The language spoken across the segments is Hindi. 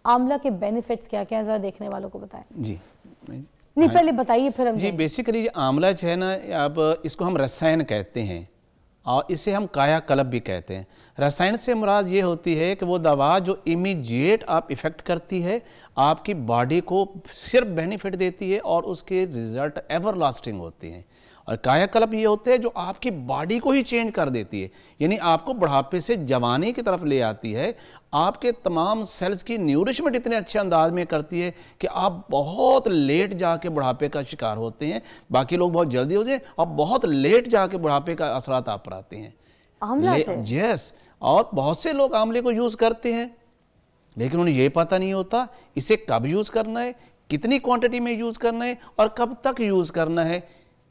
आंवला के बेनिफिट्स क्या क्या, जरा देखने वालों को बताएं। जी नहीं, पहले बताइए फिर हम। जी बेसिकली आंवला जो है ना, अब इसको हम रसायन कहते हैं और इसे हम कायाकल्प भी कहते हैं। रसायन से मुराद ये होती है कि वो दवा जो इमीडिएट आप इफ़ेक्ट करती है, आपकी बॉडी को सिर्फ बेनिफिट देती है और उसके रिजल्ट एवर लास्टिंग होते हैं। और कायाकल्प ये होते हैं जो आपकी बॉडी को ही चेंज कर देती है, यानी आपको बुढ़ापे से जवानी की तरफ ले आती है, आपके तमाम सेल्स की न्यूरिशमेंट इतने अच्छे अंदाज में करती है कि आप बहुत लेट जाके बुढ़ापे का शिकार होते हैं। बाकी लोग बहुत जल्दी होते हैं और बहुत लेट जाके बुढ़ापे का असरात आप पर आते हैं आंवला से। यस, और बहुत से लोग आंवले को यूज़ करते हैं लेकिन उन्हें ये पता नहीं होता इसे कब यूज़ करना है, कितनी क्वांटिटी में यूज़ करना है और कब तक यूज़ करना है,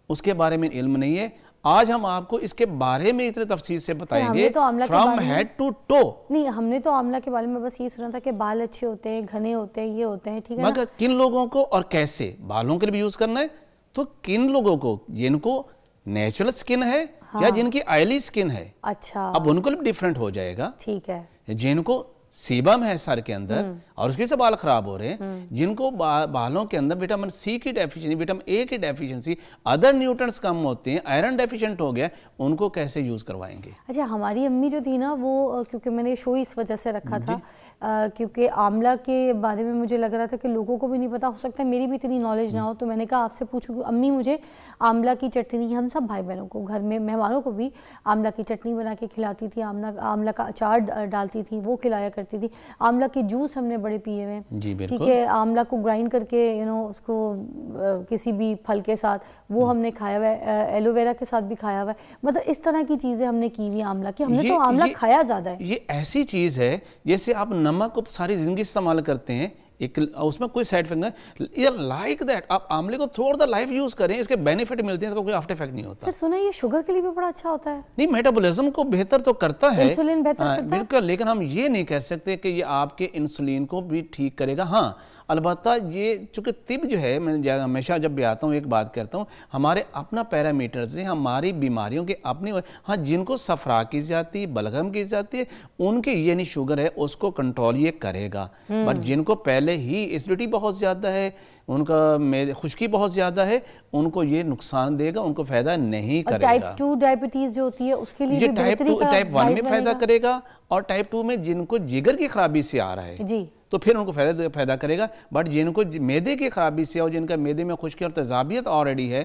उसके बारे में इल्म नहीं है। आज हम आपको इसके बारे में इतने तफसील से बताएंगे, फ्रॉम हेड टू टो। नहीं, हमने तो आंवला के बारे में बस ये सुना था कि बाल अच्छे होते हैं, घने होते हैं, ये होते हैं, ठीक है। मगर किन लोगों को और कैसे बालों के लिए भी यूज करना है, तो किन लोगों को जिनको नेचुरल स्किन है या जिनकी ऑयली स्किन है, अच्छा, अब उनको भी डिफरेंट हो जाएगा, ठीक है। जिनको सीबम है सर के अंदर और उसकी से बाल खराब हो रहे हैं, जिनको बालों के अंदर विटामिन सी की डेफिशिएंसी, विटामिन ए की डेफिशिएंसी, अदर न्यूट्रिएंट्स कम होते हैं, आयरन डेफिशिएंट हो गया, उनको कैसे यूज करवाएंगे। अच्छा, हमारी अम्मी जो थी ना वो, क्योंकि मैंने शो इस वजह से रखा था क्योंकि आंवला के बारे में मुझे लग रहा था कि लोगों को भी नहीं पता, हो सकता है मेरी भी इतनी नॉलेज ना हो, तो मैंने कहा आपसे पूछूं। अम्मी मुझे आंवला की चटनी, हम सब भाई बहनों को, घर में मेहमानों को भी आंवला की चटनी बना के खिलाती थी, आंवला का अचार डालती थी, वो खिलाया करती थी। आंवला के जूस हमने बड़े पिए हुए हैं, ठीक है। आंवला को ग्राइंड करके उसको किसी भी फल के साथ वो हमने खाया हुआ है, एलोवेरा के साथ भी खाया हुआ है। मतलब इस तरह की चीज़ें हमने की हुई आंवला की। हमने तो आंवला खाया ज़्यादा है। ये ऐसी चीज़ है जैसे आप नमक को सारी ज़िंदगी इस्तेमाल करते हैं, एक उसमें कोई साइड इफेक्ट नहीं, ये लाइक दैट आप आंवले को थ्रू द लाइफ यूज करें, इसके बेनिफिट मिलते हैं, इसका कोई आफ्टर इफेक्ट नहीं होता। सर सुना ये शुगर के लिए भी बड़ा अच्छा होता है। नहीं, मेटाबॉलिज्म को बेहतर तो करता है, इंसुलिन बेहतर करता है, बिल्कुल, लेकिन हम ये नहीं कह सकते कि ये आपके इंसुलिन को भी ठीक करेगा। हाँ, अलबत्ता ये चूँकि तिब जो है, मैं हमेशा जब भी आता हूँ एक बात करता हूँ, हमारे अपना पैरामीटर्स हैं, हमारी बीमारियों के अपनी। हाँ, जिनको सफरा की जाती है, बलगम की जाती है, उनके ये नहीं शुगर है उसको कंट्रोल ये करेगा। बट जिनको पहले ही एसिडिटी बहुत ज़्यादा है, उनका खुश्की बहुत ज़्यादा है, उनको ये नुकसान देगा, उनको फ़ायदा नहीं करेगा। टाइप 2 डायबिटीज़ जो होती है उसके लिए ये टाइप 1 में फ़ायदा करेगा, और टाइप 2 में जिनको जिगर की खराबी से आ रहा है जी, तो फिर उनको फायदा करेगा। बट जिनको मैदे की खराबी से और जिनका मैदे में खुश्की और तेजाबियत ऑलरेडी है,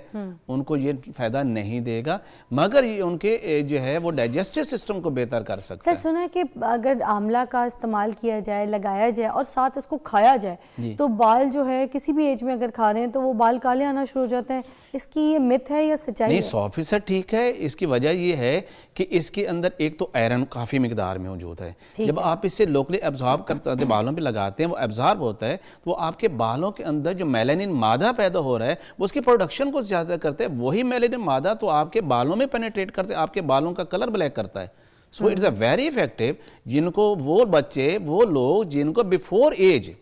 उनको ये फायदा नहीं देगा, मगर ये उनके जो है वो डाइजेस्टिव सिस्टम को बेहतर कर सकता है। सर सुना है कि अगर आंवला का इस्तेमाल किया जाए, लगाया जाए और साथ इसको खाया जाए तो बाल जो है किसी भी एज में अगर खा रहे हैं तो वो बाल काले आना शुरू हो जाते हैं। इसकी ये मिथ है या सच्चाई? नहीं, 100% ठीक है। इसकी वजह ये है कि इसके अंदर एक तो आयरन काफ़ी मिकदार में मौजूद है। जब आप इसे लोकली एब्जॉर्ब करते हैं, बालों पे लगाते हैं, वो एब्जॉर्ब होता है, तो वो आपके बालों के अंदर जो मेलानिन मादा पैदा हो रहा है वो उसकी प्रोडक्शन को ज़्यादा करते हैं। वही मेलानिन मादा तो आपके बालों में पेनिट्रेट करते हैं, आपके बालों का कलर ब्लैक करता है। So it's a very effective. जिनको वो बच्चे, वो लोग जिनको बिफोर एज,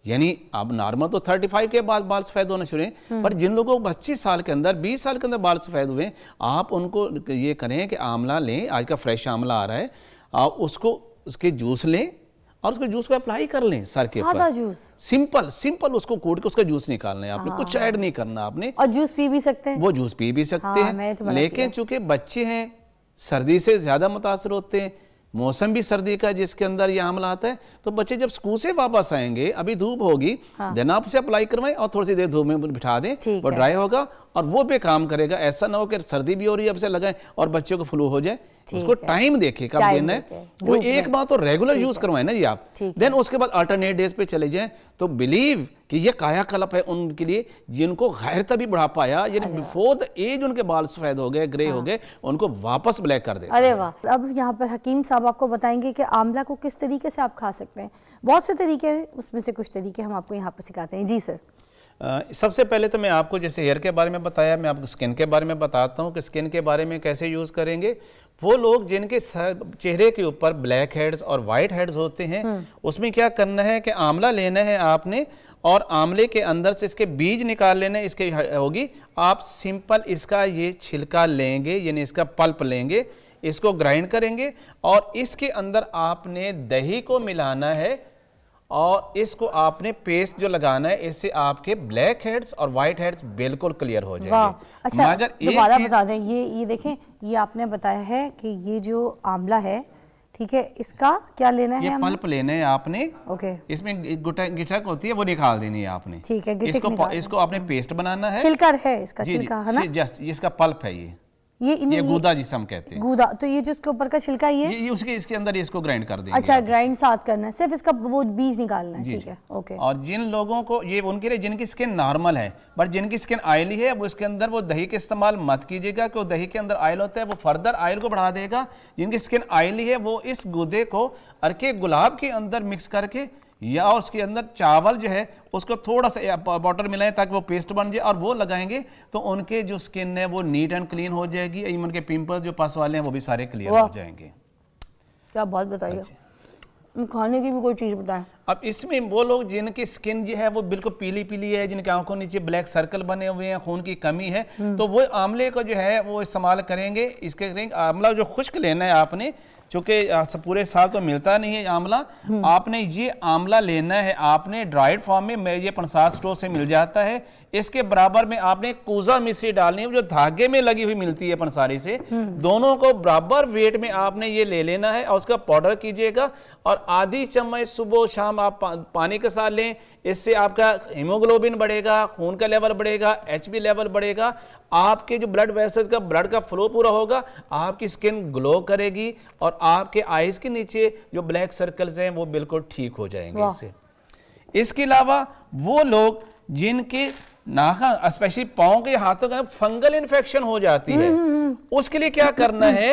यानी अब नॉर्मल तो 35 के बाद बाल सफ़ेद होना शुरू हैं, पर जिन लोगों को 25 साल के अंदर, 20 साल के अंदर बाल सफ़ेद हुए, आप उनको ये करें कि आंवला लें, आज का फ्रेश आंवला आ रहा है, आप उसको उसके जूस लें और उसके जूस को अप्लाई कर लें सर के ऊपर। जूस सिंपल उसको कूट के उसका जूस निकालना है आपने, कुछ ऐड नहीं करना आपने। और जूस पी भी सकते हैं, वो जूस पी भी सकते हैं, लेकिन चूंकि बच्चे हैं, सर्दी से ज़्यादा मुतासर होते हैं, मौसम भी सर्दी का जिसके अंदर ये आंवला आता है, तो बच्चे जब स्कूल से वापस आएंगे, अभी धूप होगी, देन आप उसे अप्लाई करवाएं और थोड़ी सी देर धूप में बिठा दें, वो ड्राई होगा और वो पे काम करेगा। ऐसा ना हो कि सर्दी भी हो रही है अब से लगाएं और बच्चों को फ्लू हो जाए। उसको टाइम देखे कब देना है, वो एक बार तो रेगुलर यूज करवाएं ना जी आप, देन उसके बाद अल्टरनेट डेज पे चले जाएं। तो बिलीव कि ये कायाकल्प है उनके लिए जिनको गैर तभी बुढ़ापा आया, यानी बिफोर द एज उनके बाल सफेद हो गए, ग्रे हो गए, उनको वापस ब्लैक कर देता है। अरे वाह। अब यहाँ पर हकीम साहब आपको बताएंगे कि आंवला को किस तरीके से आप खा सकते हैं। बहुत से तरीके हैं, उसमें से कुछ तरीके हम आपको यहाँ पर सिखाते हैं। जी सर। सबसे पहले तो मैं आपको जैसे हेयर के बारे में बताया, मैं आपको स्किन के बारे में बताता हूँ कि स्किन के बारे में कैसे यूज़ करेंगे। वो लोग जिनके चेहरे के ऊपर ब्लैक हेड्स और वाइट हेड्स होते हैं, उसमें क्या करना है कि आंवला लेना है आपने और आंवले के अंदर से इसके बीज निकाल लेना है, इसके होगी। आप सिंपल इसका ये छिलका लेंगे, यानी इसका पल्प लेंगे, इसको ग्राइंड करेंगे और इसके अंदर आपने दही को मिलाना है और इसको आपने पेस्ट जो लगाना है, इससे आपके ब्लैक हेड्स और वाइट हेड्स बिल्कुल क्लियर हो जाएंगे। अच्छा, मगर दोबारा बता दें, ये देखें, ये आपने बताया है कि ये जो आंवला है, ठीक है, इसका क्या लेना है? ये पल्प लेना है आपने। ओके। इसमें गिटक होती है, वो निकाल देनी है आपने। ठीक है, इसको आपने पेस्ट बनाना है। छिलका है इसका, छिलका है ना? जस्ट इसका पल्प है ये गूदा जिसे हम कहते हैं। गूदा, तो ये जो इसके ऊपर का छिलका ये उसके इसके अंदर इसको ग्राइंड कर देंगे। अच्छा, ग्राइंड साथ करना है, सिर्फ इसका वो बीज निकालना है। ठीक है, ओके। और जिन लोगों को ये, उनके लिए जिनकी स्किन नॉर्मल है, बट जिनकी स्किन ऑयली है, वो इसके अंदर वो दही के इस्तेमाल मत कीजिएगा, क्योंकि दही के अंदर ऑयल होता है, वो फर्दर ऑयल को बढ़ा देगा। जिनकी स्किन ऑयली है, वो इस गूदे को अर्के गुलाब के अंदर मिक्स करके या उसके अंदर चावल जो है उसको थोड़ा सा वाटर मिलाएं ताकि वो पेस्ट बन जाए, और वो लगाएंगे तो उनके जो स्किन है वो नीट एंड क्लीन हो जाएगी। इवन के पिंपल्स जो पस वाले हैं वो भी सारे क्लियर हो जाएंगे। क्या बात बताइए, खाने की भी कोई चीज़ बताएं। अब इसमें वो लोग जिनकी स्किन जो है वो बिल्कुल पीली पीली है, जिनके आंखों नीचे ब्लैक सर्कल बने हुए हैं, खून की कमी है, तो वो आंवले को जो है वो इस्तेमाल करेंगे। इसके आंवला जो खुश्क लेना है आपने, चूंकि पूरे साल तो मिलता नहीं है आंवला, आपने ये आंवला लेना है, आपने ड्राइड फॉर्म में ये पंसार स्टोर से मिल जाता है। इसके बराबर में आपने कूजा मिश्री डालनी है, जो धागे में लगी हुई मिलती है पंसारी से। दोनों को बराबर वेट में आपने ये ले लेना है और उसका पाउडर कीजिएगा, और आधी चम्मच सुबह शाम आप पानी के साथ लें। इससे आपका हीमोग्लोबिन बढ़ेगा, खून का लेवल बढ़ेगा, एचबी लेवल बढ़ेगा, आपके जो ब्लड वेसल्स का ब्लड का फ्लो पूरा होगा, आपकी स्किन ग्लो करेगी, और आपके आईज के नीचे जो ब्लैक सर्कल्स हैं वो बिल्कुल ठीक हो जाएंगे इससे। इसके अलावा वो लोग जिनके नाखून, स्पेशली पाँव के हाथों का फंगल इन्फेक्शन हो जाती है, उसके लिए क्या करना है,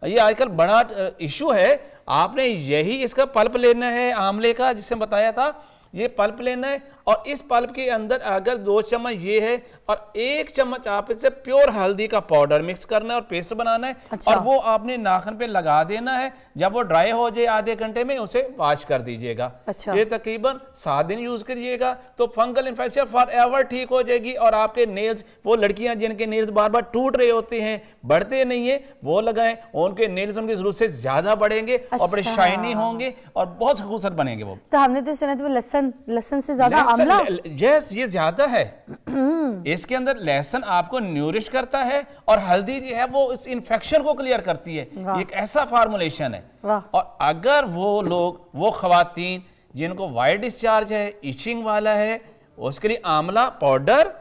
ये आजकल बड़ा इशू है। आपने यही इसका पल्प लेना है आंवले का, जिसे बताया था, ये पल्प लेना है, और इस पल्प के अंदर अगर 2 चम्मच ये है और 1 चम्मच आप इससे प्योर हल्दी का पाउडर मिक्स करना है और पेस्ट बनाना है। अच्छा। और वो आपने नाखून पे लगा देना है। जब वो ड्राई हो जाए आधे घंटे में उसे वॉश कर दीजिएगा। अच्छा। ये तकरीबन 7 दिन यूज करिएगा तो फंगल इन्फेक्शन फॉर एवर ठीक हो जाएगी। और आपके नेल्स, वो लड़कियां जिनके नेल्स बार बार टूट रहे होते हैं, बढ़ते नहीं है, वो लगाएं, उनके नेल्स उनकी जरूरत से ज्यादा बढ़ेंगे। अच्छा। और बड़े शाइनी होंगे और बहुत खूबसूरत बनेंगे वो। तो हमने तो सुना था लहसुन से ज्यादा आंवला, यस, ये ज्यादा है। इसके अंदर लहसुन आपको न्यूरिश करता है और हल्दी जो है वो इस इन्फेक्शन को क्लियर करती है। एक ऐसा फार्मूलेशन है। और अगर वो लोग, वो खवातीन जिनको वाइट डिस्चार्ज है, इचिंग वाला है, उसके लिए आंवला पाउडर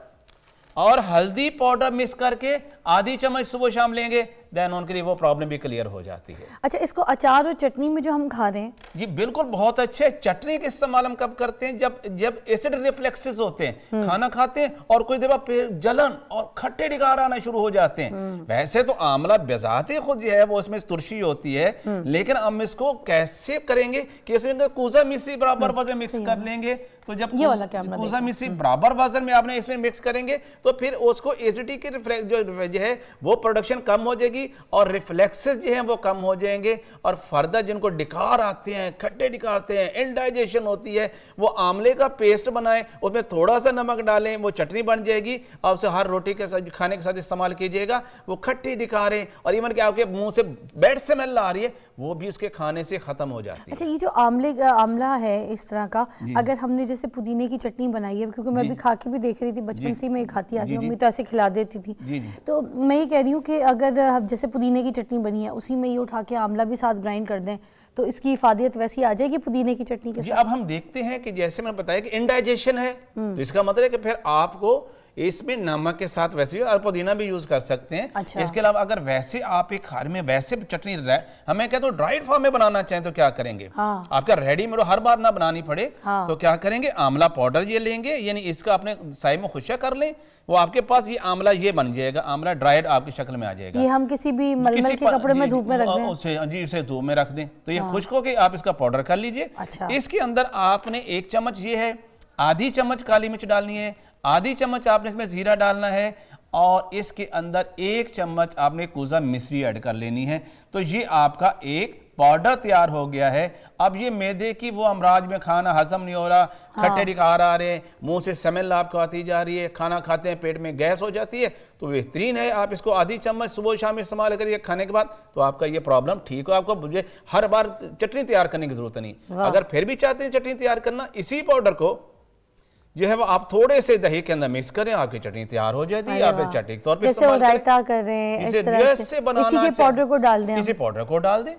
और हल्दी पाउडर मिक्स करके आधी चम्मच सुबह शाम लेंगे, देन उनके लिए वो प्रॉब्लम भी क्लियर हो जाती है। अच्छा, इसको अचार और चटनी में जो हम खा रहे हैं, जी बिल्कुल बहुत अच्छे। चटनी का इस्तेमाल हम कब करते हैं, जब एसिड रिफ्लेक्सेस होते हैं, खाना खाते हैं और कुछ देर बाद जलन और खट्टे ढिगार आना शुरू हो जाते हैं। वैसे तो आंवला बेजाते खुद जो है वो उसमें तुरशी होती है, लेकिन हम इसको कैसे करेंगे कि इसमें कूजा मिश्री बराबर वजन मिक्स कर लेंगे। तो जब कूजा मिश्री बराबर वजन में आपने इसमें मिक्स करेंगे तो फिर उसको एसिडिटी के जो है वो प्रोडक्शन कम हो जाएगी और रिफ्लेक्सेस जो हैं वो कम हो जाएंगे। और फर्दर जिनको डिकार आते हैं, खट्टे डिकार आते हैं, इंडाइजेशन होती है, वो आंवले का पेस्ट बनाएं, उसमें थोड़ा सा नमक डालें, वो चटनी बन जाएगी और उसे हर रोटी के साथ, खाने के साथ इस्तेमाल कीजिएगा। वो खट्टी डिकारें और इवन क्या आपके मुंह से बैड स्मेल आ रही है, वो भी उसके खाने से खत्म हो जाती है। अच्छा, ये जो आंवला है इस तरह का, अगर हमने जैसे पुदीने की चटनी बनाई है, क्योंकि मैं भी खा के भी देख रही थी, बचपन से मैं खाती आती हूँ, मम्मी तो ऐसे खिला देती थी। तो मैं ये कह रही हूँ कि अगर जैसे पुदीने की चटनी बनी है, उसी में ये उठा के आंवला भी साथ ग्राइंड कर दें तो इसकी इफादियत वैसी आ जाएगी पुदीने की चटनी के साथ। अब हम देखते हैं कि जैसे मैंने बताया कि इंडाइजेशन है, तो इसका मतलब है कि फिर आपको इसमें नमक के साथ वैसे और पुदीना भी यूज कर सकते हैं। अच्छा। इसके अलावा अगर वैसे आप एक घर में वैसे चटनी हमें क्या तो ड्राइड फॉर्म में बनाना चाहें तो क्या करेंगे, हाँ। आपका रेडीमेड हर बार ना बनानी पड़े, हाँ। तो क्या करेंगे, आंवला पाउडर ये लेंगे, यानी इसका अपने साइड में खुशक कर लें, वो आपके पास ये आंवला ये बन जाएगा, आंवला ड्राइड आपकी शक्ल में आ जाएगा। ये हम किसी भी मलमल के कपड़े में धूप में रख दें, उसे धूप में रख दें तो ये खुश्क होके आप इसका पाउडर कर लीजिए। अच्छा। इसके अंदर आपने 1 चम्मच ये है, आधी चम्मच काली मिर्च डालनी है, आधी चम्मच आपने इसमें जीरा डालना है, और इसके अंदर 1 चम्मच आपने कूजा मिश्री ऐड कर लेनी है। तो ये आपका एक पाउडर तैयार हो गया है। अब ये मैदे की वो अमराज में खाना हजम नहीं हो रहा, खट्टे टिकार आ रहे हैं, मुंह से स्मेल आपको आती जा रही है, खाना खाते हैं पेट में गैस हो जाती है, तो बेहतरीन है आप इसको आधी चम्मच सुबह शाम इस्तेमाल करिए खाने के बाद, तो आपका ये प्रॉब्लम ठीक हो। आपको मुझे हर बार चटनी तैयार करने की जरूरत नहीं। अगर फिर भी चाहते हैं चटनी तैयार करना, इसी पाउडर को जो है वो आप थोड़े से दही के अंदर मिक्स करें, आपकी चटनी तैयार हो जाती है। आप इस चटनी के तौर पे जैसे रायता कर रहे हैं, इसे जैसे बनाना इसी के पाउडर को डाल दें, इसी पाउडर को डाल दें,